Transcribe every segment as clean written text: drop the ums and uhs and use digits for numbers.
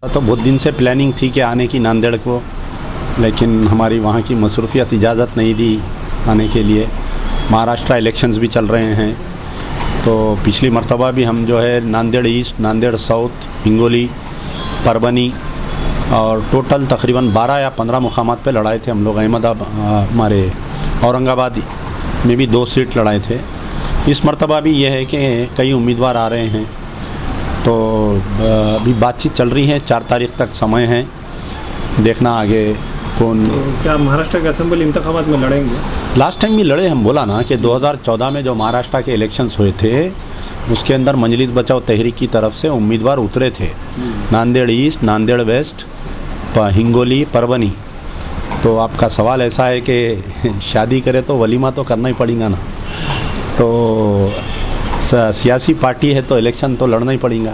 तो बहुत दिन से प्लानिंग थी कि आने की नांदेड़ को, लेकिन हमारी वहाँ की मसरूफियत इजाज़त नहीं दी आने के लिए। महाराष्ट्र इलेक्शंस भी चल रहे हैं, तो पिछली मर्तबा भी हम जो है नांदेड़ ईस्ट, नांदेड़ साउथ, हिंगोली, परभनी और टोटल तकरीबन 12 या 15 मुकामात पे लड़ाए थे हम लोग। हमारे औरंगाबाद में भी 2 सीट लड़ाए थे। इस मर्तबा भी ये है कि कई उम्मीदवार आ रहे हैं, तो अभी बातचीत चल रही है। 4 तारीख तक समय है, देखना आगे कौन। तो क्या महाराष्ट्र के असेंबली इंतखाबात में लड़ेंगे? लास्ट टाइम भी लड़े, हम बोला ना कि 2014 में जो महाराष्ट्र के इलेक्शंस हुए थे उसके अंदर मजलिस बचाओ तहरीक की तरफ से उम्मीदवार उतरे थे, नांदेड़ ईस्ट, नांदेड़ वेस्ट, हिंगोली, परभनी। तो आपका सवाल ऐसा है कि शादी करे तो वलीमा तो करना ही पड़ेगा ना, तो सियासी पार्टी है तो इलेक्शन तो लड़ना ही पड़ेगा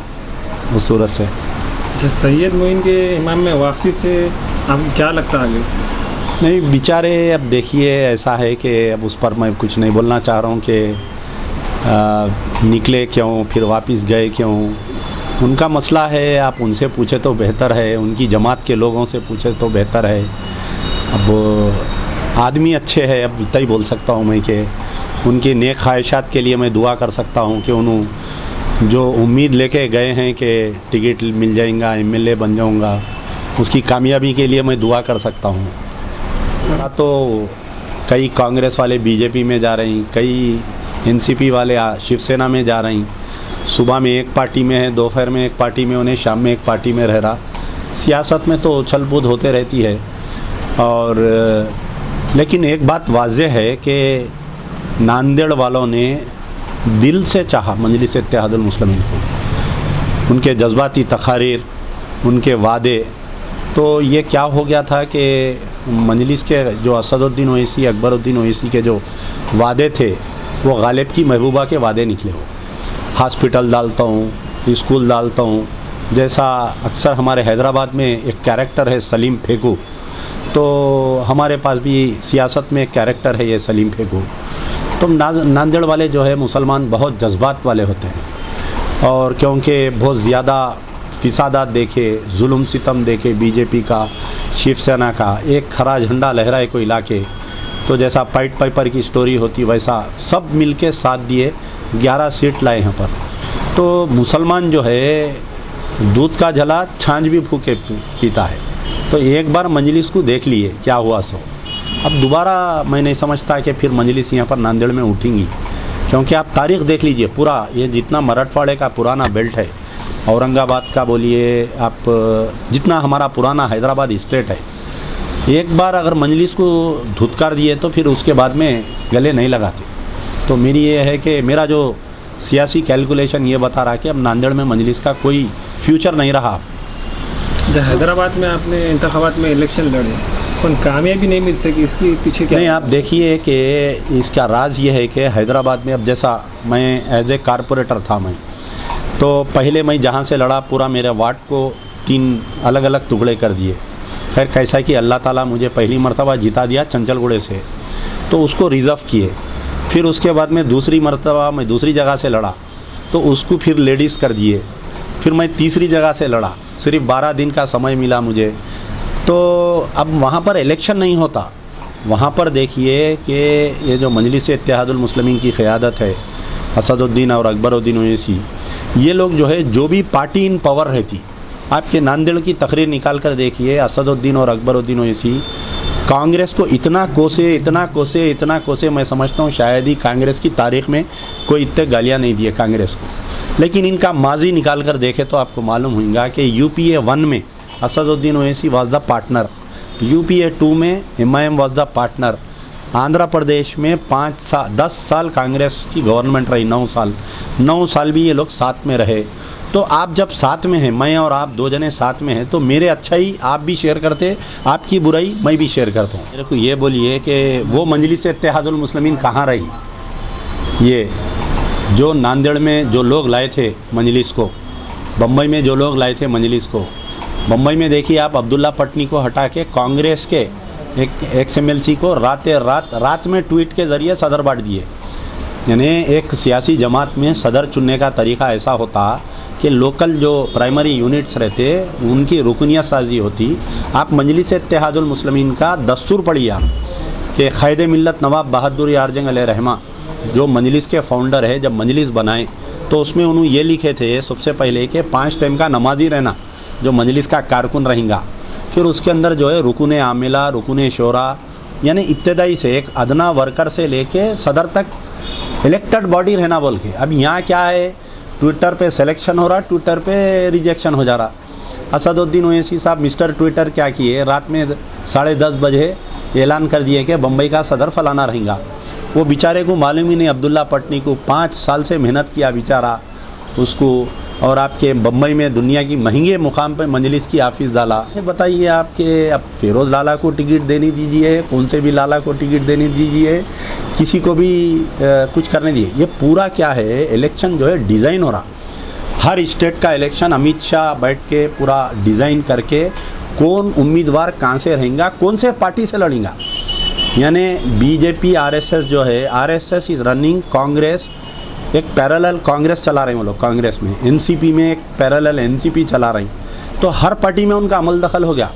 उस सूरत से। अच्छा, सैयद मोइन के इमाम में वापसी से आपको क्या लगता है आगे? नहीं बेचारे, अब देखिए ऐसा है कि अब उस पर मैं कुछ नहीं बोलना चाह रहा हूँ कि निकले क्यों, फिर वापस गए क्यों, उनका मसला है। आप उनसे पूछे तो बेहतर है, उनकी जमात के लोगों से पूछे तो बेहतर है। अब आदमी अच्छे हैं, अब इतना ही बोल सकता हूँ मैं कि उनकी नेक ख्वाहिशात के लिए मैं दुआ कर सकता हूँ कि उन्होंने जो उम्मीद लेके गए हैं कि टिकट मिल जाएगा, एमएलए बन जाऊँगा, उसकी कामयाबी के लिए मैं दुआ कर सकता हूँ। तो कई कांग्रेस वाले बीजेपी में जा रही, कई एनसीपी वाले शिवसेना में जा रही। सुबह में एक पार्टी में है, दोपहर में एक पार्टी में उन्हें, शाम में एक पार्टी में रह रहा। सियासत में तो उछल कूद होते रहती है। और लेकिन एक बात वाज़ेह है कि नांदेड़ वालों ने दिल से चाहा मजलिस इत्तेहादुल मुस्लिमीन को, उनके जज्बाती तकारीर, उनके वादे। तो ये क्या हो गया था कि मजलिस के जो असदुद्दीन ओवैसी, अकबरुद्दीन ओवैसी के जो वादे थे वो गालिब की महबूबा के वादे निकले हो। हॉस्पिटल डालता हूँ, स्कूल डालता हूँ, जैसा अक्सर हमारे हैदराबाद में एक कैरेक्टर है सलीम फेकू, तो हमारे पास भी सियासत में एक कैरेक्टर है ये सलीम फेकू। तो नांदेड़ वाले जो है मुसलमान बहुत जज्बात वाले होते हैं, और क्योंकि बहुत ज़्यादा फिसादात देखे, जुल्म सितम देखे बीजेपी का, शिवसेना का, एक खरा झंडा लहराए कोई इलाके, तो जैसा पाइट पाइपर की स्टोरी होती वैसा सब मिलके साथ दिए, 11 सीट लाए यहाँ पर। तो मुसलमान जो है दूध का झला छाछ भी फूके पीता है। तो एक बार मजलिस को देख लिए क्या हुआ सो, अब दोबारा मैं नहीं समझता कि फिर मजलिस यहाँ पर नांदेड़ में उठेंगी, क्योंकि आप तारीख़ देख लीजिए, पूरा ये जितना मराठवाड़े का पुराना बेल्ट है, औरंगाबाद का बोलिए आप, जितना हमारा पुराना हैदराबाद स्टेट है, एक बार अगर मजलिस को धुतकार दिए तो फिर उसके बाद में गले नहीं लगाते। तो मेरी ये है कि मेरा जो सियासी कैलकुलेशन ये बता रहा कि अब नांदेड़ में मजलिस का कोई फ्यूचर नहीं रहा। जब हैदराबाद में आपने इंतखाबात में इलेक्शन लड़े, कौन कामयाबी नहीं मिल सकी, इसके पीछे क्या? नहीं, आप देखिए कि इसका राज ये है कि हैदराबाद में अब जैसा मैं एज ए कारपोरेटर था, मैं तो पहले मैं जहाँ से लड़ा पूरा मेरे वार्ड को 3 अलग अलग टुकड़े कर दिए। खैर कैसा कि अल्लाह ताला मुझे पहली मर्तबा जिता दिया चंचलगुड़े से, तो उसको रिज़र्व किए। फिर उसके बाद में दूसरी मर्तबा मैं दूसरी जगह से लड़ा, तो उसको फिर लेडीज़ कर दिए। फिर मैं तीसरी जगह से लड़ा, सिर्फ 12 दिन का समय मिला मुझे। तो अब वहाँ पर इलेक्शन नहीं होता, वहाँ पर देखिए कि ये जो मजलिस इत्तेहादुल मुस्लिमीन की क़यादत है, असदुद्दीन और अकबरुद्दीन ओवैसी, ये लोग जो है जो भी पार्टी इन पावर रहती, आपके नांदेड़ की तकरीर निकाल कर देखिए, असदुद्दीन और अकबरुद्दीन ओवैसी कांग्रेस को इतना कोसे, मैं समझता हूँ शायद ही कांग्रेस की तारीख़ में कोई इतने गालियाँ नहीं दिए कांग्रेस को। लेकिन इनका माजी निकाल कर देखे तो आपको मालूम होगा कि UPA 1 में Asaduddin Owaisi was the partner, UPA 2 में MIM was the partner, Andhra Pradesh में 10 साल कांग्रेस की गवर्नमेंट रही, 9 साल भी ये लोग साथ में रहे। तो आप जब साथ में हैं, मैं और आप 2 जने साथ में हैं, तो मेरे अच्छाई आप भी शेयर करते, आपकी बुराई मैं भी शेयर करता हूँ। मेरे को ये बोलिए कि वो मजलिस इत्तेहादुल मुस्लिमीन कहाँ रही? ये जो नांदेड़ में जो लोग लाए थे मजलिस को, बम्बई में जो लोग लाए थे मजलिस को, बम्बई में देखिए आप अब्दुल्ला पटनी को हटा के कांग्रेस के एक MLC को रात में ट्वीट के ज़रिए सदर बांट दिए। यानी एक सियासी जमात में सदर चुनने का तरीक़ा ऐसा होता कि लोकल जो प्राइमरी यूनिट्स रहते उनकी रुकनियत साजी होती। आप मजलिस इत्तेहादुल मुस्लिमीन का दस्तूर पढ़िए आप कि क़ायद मिल्लत नवाब बहादुर यार जंग अलैहि रहमा जो मजलिस के फाउंडर है, जब मजलिस बनाए तो उसमें उन्होंने ये लिखे थे सबसे पहले कि 5 टाइम का नमाजी रहना जो मजलिस का कारकुन रहेगा। फिर उसके अंदर जो है रुकुन आमिला, रुकुन शोरा, यानी इब्तदाई से एक अदना वर्कर से लेके सदर तक इलेक्टेड बॉडी रहना बोल के। अब यहाँ क्या है, ट्विटर पे सिलेक्शन हो रहा, ट्विटर पे रिजेक्शन हो जा रहा। असदुद्दीन ओवैसी साहब मिस्टर ट्विटर क्या किए, रात में 10:30 बजे ऐलान कर दिए कि बम्बई का सदर फलाना रहेगा। वो बेचारे को मालूम ही नहीं, अब्दुल्ला पटनी को 5 साल से मेहनत किया बेचारा उसको, और आपके बम्बई में दुनिया की महंगे मुकाम पे मजलिस की ऑफिस डाला। ये बताइए आपके अब फिरोज़ लाला को टिकट देनी दीजिए, कौन से भी लाला को टिकट देनी दीजिए, किसी को भी कुछ करने दीजिए। ये पूरा क्या है, इलेक्शन जो है डिज़ाइन हो रहा। हर स्टेट का इलेक्शन अमित शाह बैठ के पूरा डिज़ाइन करके कौन उम्मीदवार कहाँ से रहेगा, कौन से पार्टी से लड़ेगा। यानी बीजेपी आरएसएस जो है, आरएसएस इज़ रनिंग कांग्रेस, एक पैरेलल कांग्रेस चला रहे हैं वो लोग। कांग्रेस में एनसीपी में एक पैरेलल एनसीपी चला रही, तो हर पार्टी में उनका अमल दखल हो गया।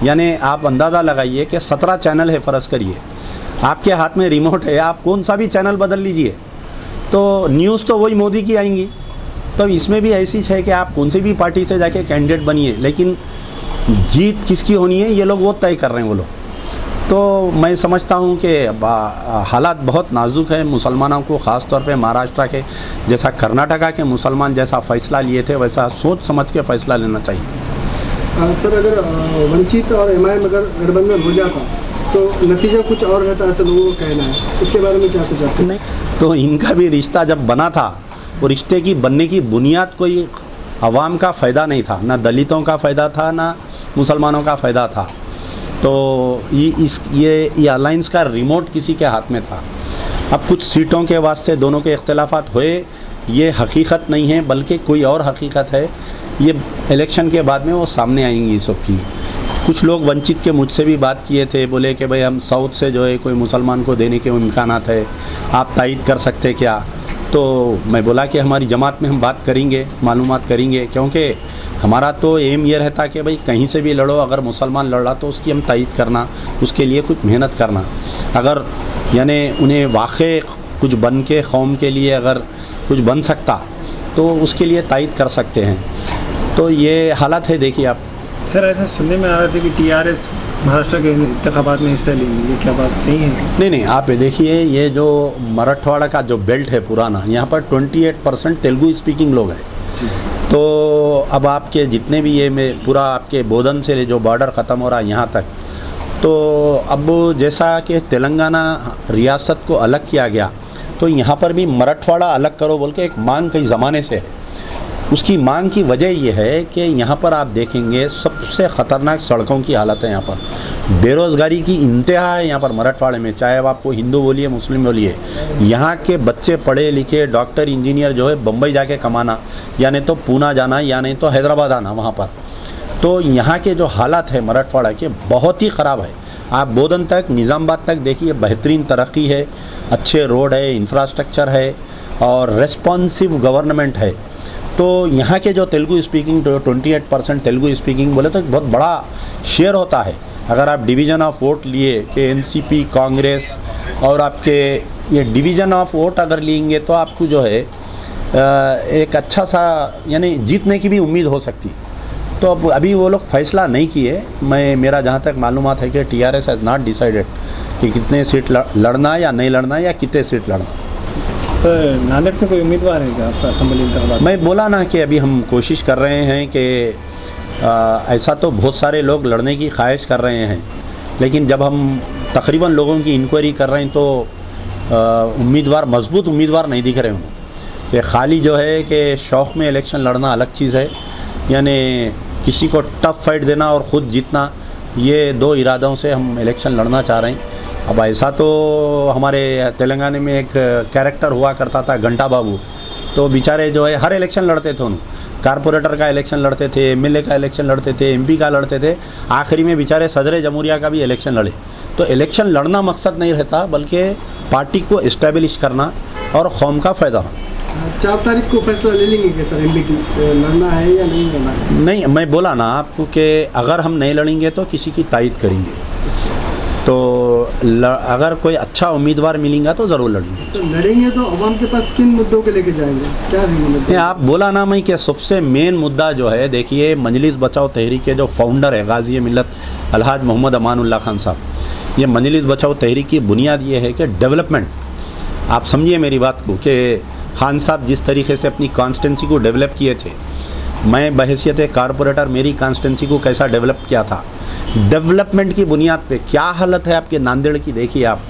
यानी आप अंदाज़ा लगाइए कि 17 चैनल है, फ़र्ज़ करिए आपके हाथ में रिमोट है, आप कौन सा भी चैनल बदल लीजिए तो न्यूज़ तो वही मोदी की आएंगी। तो इसमें भी ऐसी है कि आप कौन सी भी पार्टी से जाके कैंडिडेट बनिए, लेकिन जीत किसकी होनी है ये लोग वो तय कर रहे हैं वो लोग। तो मैं समझता हूँ कि हालात बहुत नाजुक है मुसलमानों को, ख़ास तौर पे महाराष्ट्र के जैसा कर्नाटका के मुसलमान जैसा फ़ैसला लिए थे वैसा सोच समझ के फ़ैसला लेना चाहिए। सर अगर वंचित और एमआईएम अगर गठबंधन हो जाता तो नतीजा कुछ और रहता, ऐसा लोगों का कहना है, इसके बारे में क्या कुछ आपको? नहीं, तो इनका भी रिश्ता जब बना था वो रिश्ते की बनने की बुनियाद कोई अवाम का फ़ायदा नहीं था, ना दलितों का फ़ायदा था ना मुसलमानों का फ़ायदा था। तो ये अलायंस का रिमोट किसी के हाथ में था। अब कुछ सीटों के वास्ते दोनों के इख्तिलाफात हुए, ये हकीकत नहीं है बल्कि कोई और हकीकत है। ये इलेक्शन के बाद में वो सामने आएंगी सबकी। कुछ लोग वंचित के मुझसे भी बात किए थे, बोले कि भाई हम साउथ से जो है कोई मुसलमान को देने के इम्कानात है, आप तायद कर सकते क्या। तो मैं बोला कि हमारी जमात में हम बात करेंगे, मालूमात करेंगे, क्योंकि हमारा तो एम ये रहता कि भाई कहीं से भी लड़ो, अगर मुसलमान लड़ रहा तो उसकी हम तायद करना, उसके लिए कुछ मेहनत करना। अगर यानी उन्हें वाक़ई कुछ बन के कौम के लिए अगर कुछ बन सकता तो उसके लिए तायद कर सकते हैं। तो ये हालत है, देखिए आप। सर ऐसा सुनने में आ रहा था कि टीआरएस महाराष्ट्र के इंतखाबात में हिस्सा लेंगे, ये क्या बात सही है? नहीं, आप देखिए ये जो मराठवाड़ा का जो बेल्ट है पुराना, यहाँ पर 28% तेलुगु स्पीकिंग लोग हैं। तो अब आपके जितने भी ये में पूरा आपके बोधन से जो बॉर्डर ख़त्म हो रहा है यहाँ तक, तो अब जैसा कि तेलंगाना रियासत को अलग किया गया तो यहाँ पर भी मराठवाड़ा अलग करो बोल के एक मांग कई ज़माने से है। उसकी मांग की वजह ये है कि यहाँ पर आप देखेंगे सबसे ख़तरनाक सड़कों की हालत है। यहाँ पर बेरोज़गारी की इंतहा है यहाँ पर मराठवाड़े में, चाहे अब आपको हिंदू बोलिए मुस्लिम बोलिए। यहाँ के बच्चे पढ़े लिखे डॉक्टर इंजीनियर जो है बम्बई जाके कमाना, या नहीं तो पूना जाना, या नहीं तो हैदराबाद आना वहाँ पर। तो यहाँ के जो हालात है मराठवाड़ा के बहुत ही ख़राब है। आप बोधन तक निज़ामाबाद तक देखिए, बेहतरीन तरक्की है, अच्छे रोड है, इंफ्रास्ट्रक्चर है और रेस्पॉन्सिव गवर्नमेंट है। तो यहाँ के जो तेलुगु स्पीकिंग 28% तेलुगु स्पीकिंग बोले तो बहुत बड़ा शेयर होता है। अगर आप डिवीज़न ऑफ वोट लिए कि एनसीपी, कांग्रेस और आपके ये डिवीज़न ऑफ वोट अगर लेंगे तो आपको जो है एक अच्छा सा यानी जीतने की भी उम्मीद हो सकती। तो अब अभी वो लोग फ़ैसला नहीं किए। मेरा जहाँ तक मालूमात है कि टीआरएस हैज़ नॉट डिसाइडेड कि कितने सीट लड़ना या नहीं लड़ना या कितने सीट लड़ना। सर नांदेड़ से कोई उम्मीदवार है क्या आपका असेंबली इंतखाबात? मैं बोला ना कि अभी हम कोशिश कर रहे हैं कि ऐसा तो बहुत सारे लोग लड़ने की ख्वाहिश कर रहे हैं, लेकिन जब हम तकरीबन लोगों की इंक्वायरी कर रहे हैं तो उम्मीदवार मजबूत उम्मीदवार नहीं दिख रहे हैं। कि खाली जो है कि शौक़ में इलेक्शन लड़ना अलग चीज़ है, यानी किसी को टफ फाइट देना और ख़ुद जीतना, ये दो इरादों से हम इलेक्शन लड़ना चाह रहे हैं। अब ऐसा तो हमारे तेलंगाना में एक कैरेक्टर हुआ करता था घंटा बाबू, तो बेचारे जो है हर इलेक्शन लड़ते थे। उन्होंने कारपोरेटर का इलेक्शन लड़ते थे, एमएलए का इलेक्शन लड़ते थे, एमपी का लड़ते थे, आखिरी में बेचारे सदर जमहूरिया का भी इलेक्शन लड़े। तो इलेक्शन लड़ना मकसद नहीं रहता, बल्कि पार्टी को इस्टेब्लिश करना और कौम का फ़ायदा होना। 4 तारीख को फैसला ले लेंगे कि सर एमपीटी लड़ना है या नहीं लड़ना है? नहीं, मैं बोला ना आपको कि अगर हम नहीं लड़ेंगे तो किसी की तायद करेंगे, तो अगर कोई अच्छा उम्मीदवार मिलेगा तो ज़रूर लड़ेंगे। सर लड़ेंगे तो अवाम के पास किन मुद्दों को लेके जाएंगे, क्या रहेंगे मुद्दे? आप बोला ना मैं कि सबसे मेन मुद्दा जो है, देखिए मजलिस बचाओ तहरीक के जो फाउंडर है गाजी मिल्लत अलहाज मोहम्मद अमानुल्लाह खान साहब, ये मजलिस बचाओ तहरीक की बुनियाद ये है कि डेवलपमेंट, आप समझिए मेरी बात को, कि खान साहब जिस तरीके से अपनी कॉन्स्टिट्यूंसी को डेवलप किए थे, मैं बहैसियत कारपोरेटर मेरी कॉन्स्टिट्यूंसी को कैसा डेवलप किया था, डेवलपमेंट की बुनियाद पे क्या हालत है आपके नांदेड़ की। देखिए आप,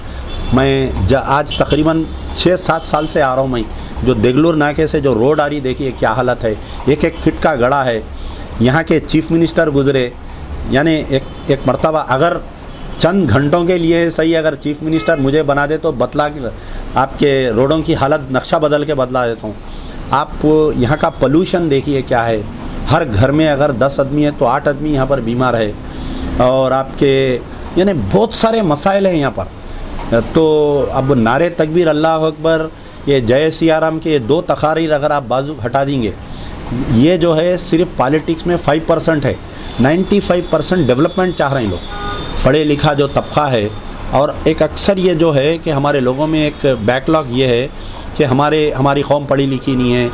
मैं आज तकरीबन 6-7 साल से आ रहा हूँ, मैं जो देगलूर नाके से जो रोड आ रही, देखिए क्या हालत है, 1-1 फीट का गड़ा है। यहाँ के चीफ मिनिस्टर गुजरे, यानी एक मरतबा अगर चंद घंटों के लिए सही अगर चीफ मिनिस्टर मुझे बना दे तो बतला आपके रोडों की हालत नक्शा बदल के बदला देता हूँ। आप यहाँ का पोल्यूशन देखिए क्या है, हर घर में अगर 10 आदमी है तो 8 आदमी यहाँ पर बीमार है, और आपके यानी बहुत सारे मसाइल हैं यहाँ पर। तो अब नारे तकबीर अल्लाह अकबर, ये जय सियाराम के 2 तकारीर अगर आप बाजू हटा देंगे, ये जो है सिर्फ पॉलिटिक्स में 5% है, 95% डेवलपमेंट चाह रहे हैं लोग, पढ़े लिखा जो तबका है। और एक अक्सर ये जो है कि हमारे लोगों में एक बैकलॉग ये है कि हमारी कौम पढ़ी लिखी नहीं है।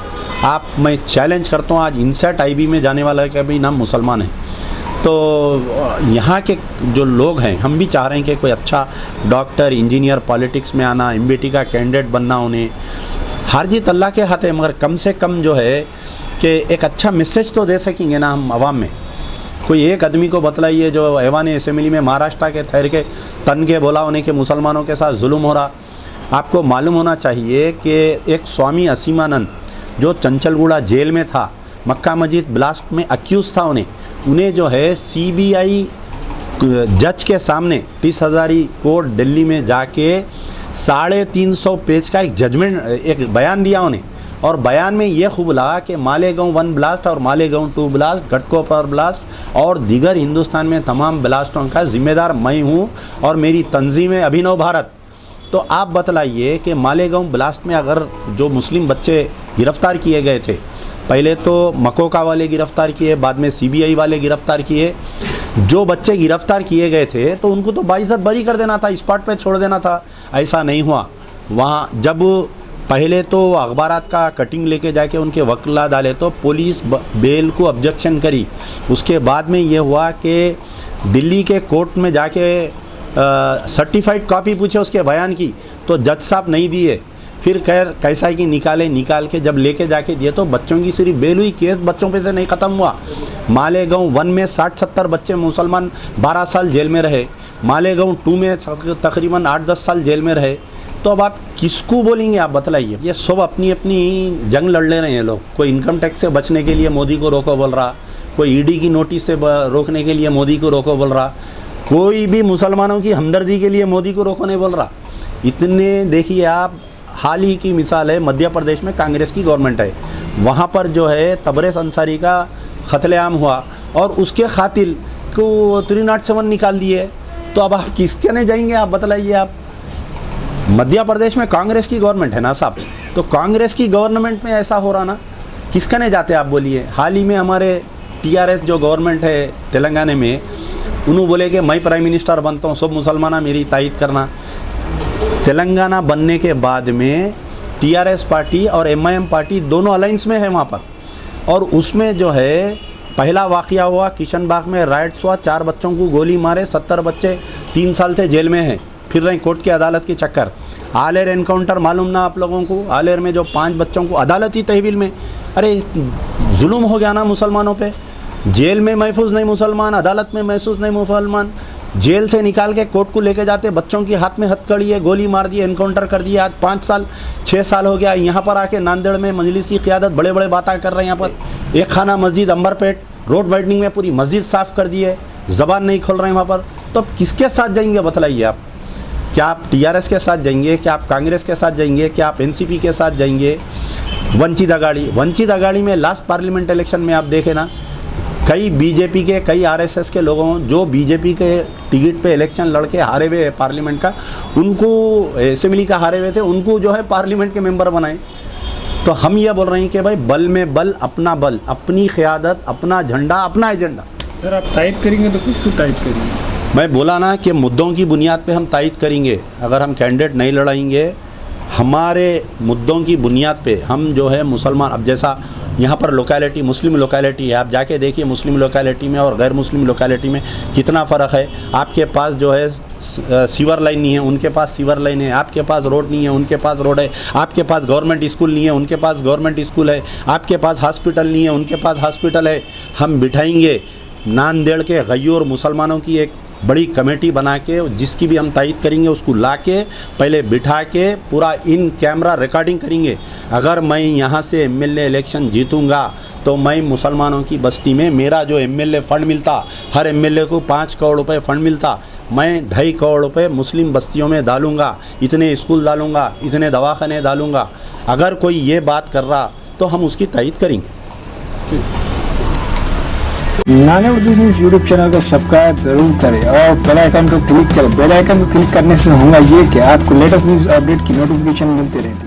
मैं चैलेंज करता हूँ, आज इंसेट IB में जाने वाला का भी नाम मुसलमान है। तो यहाँ के जो लोग हैं, हम भी चाह रहे हैं कि कोई अच्छा डॉक्टर, इंजीनियर, पॉलिटिक्स में आना, MBT का कैंडिडेट बनना, उन्हें हार जीत अल्लाह के हाथ है, मगर कम से कम जो है कि एक अच्छा मैसेज तो दे सकेंगे ना हम आवाम में। कोई एक आदमी को बतलाइए जो ऐवान असेंबली में महाराष्ट्र के ठहर के तन के बोला उन्हें कि मुसलमानों के साथ जुल्म हो रहा। आपको मालूम होना चाहिए कि एक स्वामी असीमानंद जो चंचलगुड़ा जेल में था, मक्का मस्जिद ब्लास्ट में अक्यूज़ था, उन्हें जो है CBI जज के सामने 30 हज़ारी कोर्ट दिल्ली में जाके 350 पेज का एक जजमेंट, एक बयान दिया उन्हें, और बयान में ये खूब लगा कि मालेगांव 1 ब्लास्ट और मालेगांव 2 ब्लास्ट, घटकोपर ब्लास्ट और दीगर हिंदुस्तान में तमाम ब्लास्टों का ज़िम्मेदार मैं हूँ और मेरी तंजीम है अभिनव भारत। तो आप बतलाइए कि मालेगांव ब्लास्ट में अगर जो मुस्लिम बच्चे गिरफ़्तार किए गए थे, पहले तो मकोका वाले गिरफ़्तार किए, बाद में CBI वाले गिरफ़्तार किए, जो बच्चे गिरफ़्तार किए गए थे तो उनको तो बाइज्जत बरी कर देना था, स्पॉट पे छोड़ देना था। ऐसा नहीं हुआ। वहाँ जब पहले तो अखबारात का कटिंग लेके जाके उनके वकला डाले तो पुलिस बेल को ऑब्जेक्शन करी। उसके बाद में ये हुआ कि दिल्ली के कोर्ट में जाके सर्टिफाइड कॉपी पूछे उसके बयान की, तो जज साहब नहीं दिए। फिर कैसा कि निकाल के जब लेके जाके दिए तो बच्चों की सिर्फ बेल हुई, केस बच्चों पे से नहीं ख़त्म हुआ। मालेगांव 1 में 60-70 बच्चे मुसलमान 12 साल जेल में रहे, मालेगांव 2 में तकरीबन 8-10 साल जेल में रहे। तो अब आप किसको बोलेंगे, आप बतलाइए। ये सब अपनी अपनी जंग लड़ ले रहे हैं लोग। कोई इनकम टैक्स से बचने के लिए मोदी को रोको बोल रहा, कोई ED की नोटिस से रोकने के लिए मोदी को रोको बोल रहा, कोई भी मुसलमानों की हमदर्दी के लिए मोदी को रोको नहीं बोल रहा। इतने देखिए आप, हाल ही की मिसाल है, मध्य प्रदेश में कांग्रेस की गवर्नमेंट है, वहाँ पर जो है तबरेज़ अंसारी का कत्लेआम हुआ और उसके कातिल को 307 निकाल दिए। तो अब आप किसके ने जाएंगे, आप बतलाइए। आप मध्य प्रदेश में कांग्रेस की गवर्नमेंट है ना साहब, तो कांग्रेस की गवर्नमेंट में ऐसा हो रहा ना, किसका ने जाते आप बोलिए। हाल ही में हमारे TRS जो गवर्नमेंट है तेलंगाना में, उन्होंने बोले कि मैं प्राइम मिनिस्टर बनता हूँ, सब मुसलमान मेरी तायद करना। तेलंगाना बनने के बाद में TRS पार्टी और MIM पार्टी दोनों अलायंस में है वहाँ पर, और उसमें जो है पहला वाक़या हुआ किशनबाग में, राइट्स हुआ, 4 बच्चों को गोली मारे, 70 बच्चे 3 साल से जेल में हैं, फिर रहे कोर्ट की अदालत के चक्कर। आलेर एनकाउंटर मालूम ना आप लोगों को, आलेर में जो 5 बच्चों को अदालती तहवील में, अरे जुल्म हो गया ना मुसलमानों पे। जेल में महफूज नहीं मुसलमान, अदालत में महसूस नहीं मुसलमान, जेल से निकाल के कोर्ट को लेके जाते, बच्चों की हाथ में हथकड़ी है, गोली मार दी, एनकाउंटर कर दिया। आज 5 साल 6 साल हो गया, यहाँ पर आके नांदेड़ में मजलिस की क़ियादत बड़े बड़े बातें कर रहे हैं। यहाँ पर एक खाना मस्जिद अंबरपेट रोड वाइडनिंग में पूरी मस्जिद साफ़ कर दी है, ज़बान नहीं खोल रहे हैं वहाँ पर। तो अब किसके साथ जाएंगे बतलाइए आप। क्या आप TRS के साथ जाएंगे, क्या आप कांग्रेस के साथ जाएंगे, क्या आप NCP के साथ जाएंगे, वंचित अगाड़ी में लास्ट पार्लियामेंट इलेक्शन में आप देखें ना, कई BJP के, कई RSS के लोगों जो BJP के टिकट पे इलेक्शन लड़के हारे हुए पार्लियामेंट का, उनको असेंबली का हारे हुए थे, उनको जो है पार्लियामेंट के मेंबर बनाए। तो हम ये बोल रहे हैं कि भाई बल में बल, अपना बल, अपनी क़यादत, अपना झंडा, अपना एजेंडा। सर आप तायद करेंगे तो किसको तायद करेंगे? मैं बोला ना कि मुद्दों की बुनियाद पे हम तायद करेंगे। अगर हम कैंडिडेट नहीं लड़ाएंगे, हमारे मुद्दों की बुनियाद पे हम जो है मुसलमान, अब जैसा यहाँ पर लोकेलिटी मुस्लिम लोकेलिटी है, आप जाके देखिए मुस्लिम लोकेलिटी में और गैर मुस्लिम लोकेलिटी में कितना फ़र्क है। आपके पास जो है सीवर लाइन नहीं है, उनके पास सीवर लाइन है। आपके पास रोड नहीं है, उनके पास रोड है। आपके पास गवर्नमेंट स्कूल नहीं है, उनके पास गवर्नमेंट स्कूल है। आपके पास हॉस्पिटल नहीं है, उनके पास हॉस्पिटल है। हम बिठाएंगे नांदेड़ के गयूर मुसलमानों की एक बड़ी कमेटी बना के, जिसकी भी हम तायद करेंगे, उसको ला के पहले बिठा के पूरा इन कैमरा रिकॉर्डिंग करेंगे। अगर मैं यहाँ से एमएलए इलेक्शन जीतूँगा तो मैं मुसलमानों की बस्ती में, मेरा जो एमएलए फ़ंड मिलता, हर एमएलए को 5 करोड़ रुपए फ़ंड मिलता, मैं 2.5 करोड़ रुपए मुस्लिम बस्तियों में डालूँगा। इतने स्कूल डालूँगा, इतने दवाखाने डालूँगा। अगर कोई ये बात कर रहा तो हम उसकी तायद करेंगे। नाने उर्दू न्यूज़ यूट्यूब चैनल को सब्सक्राइब जरूर करें और बेल आइकन को क्लिक करें। बेल आइकन को क्लिक करने से होगा ये कि आपको लेटेस्ट न्यूज़ अपडेट की नोटिफिकेशन मिलती रहती है।